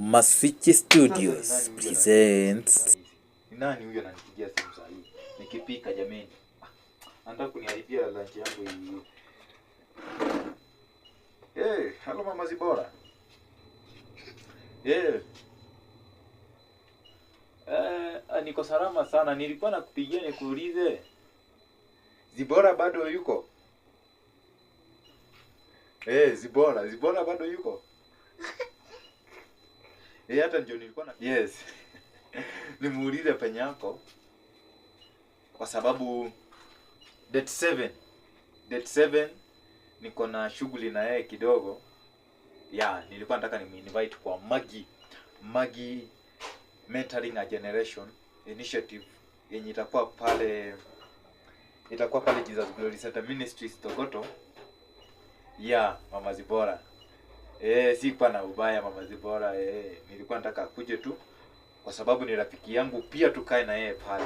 Maswitch Studios presents. Ni nani huyo ananipigia simu saa hii? Nikipika jameni. Anataka kuniharibia lunch yangu hii. Hello mama Zibora. Niko salama sana. Nilikuwa nakupigia nikuulize. Zibora bado yuko? Zibora bado yuko? Hata ndio nilikuwa na nimuulize penye yako kwa sababu date 7 niko na shughuli na yeye kidogo. Nilikuwa nataka ni-invite kwa Magi Mentoring a Generation Initiative yenye itakuwa pale Jesus Glory Center Ministries Togoto. Mama Zibora. Sikuwa na ubaya mama Zibora. Nilikuwa nataka kuje tu kwa sababu ni rafiki yangu, pia tukae na yeye pale.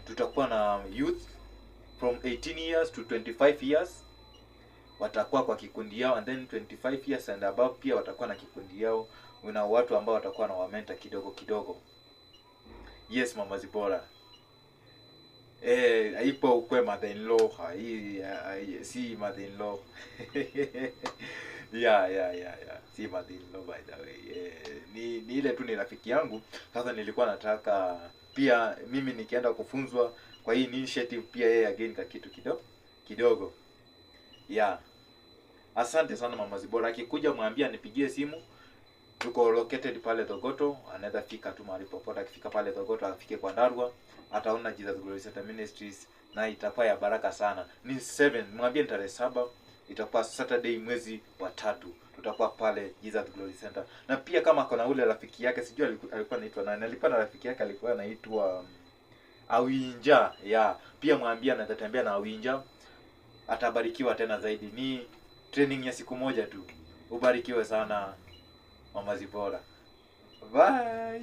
Tutakuwa na youth from 18 years to 25 years. Watakuwa kwa kikundi yao, and then 25 years and above pia watakuwa na kikundi yao. Una watu ambao watakuwa na wamenta kidogo. Yes mama Zibora. Haipo ukwe mother-in-law. Si mother-in-law. Si mother-in-law by the way. Ni ile tu ni rafiki yangu. Sasa nilikuwa nataka pia mimi nikienda kufunzwa kwa hii initiative pia yeye again ka kitu kidogo. Asante sana mama Zibora. Akikuja mwambie anipigie simu. Tuko located pale Togoto. Anaweza fika tu mahali popote. Akifika pale Togoto afike kwa Ndarwa, ataona Jesus Glory Center Ministries na itakuwa ya baraka sana. Ni 7, mwambie ni tarehe 7, itakuwa Saturday mwezi wa 3. Tutakuwa pale Jesus Glory Center. Na pia kama kuna ule rafiki yake, sijui alikuwa anaitwa nani. Alikuwa na rafiki yake alikuwa anaitwa Awinja. Pia mwambie anatembea na Awinja. Atabarikiwa tena zaidi. Ni training ya siku moja tu. Ubarikiwe sana mama Zibora. Bye.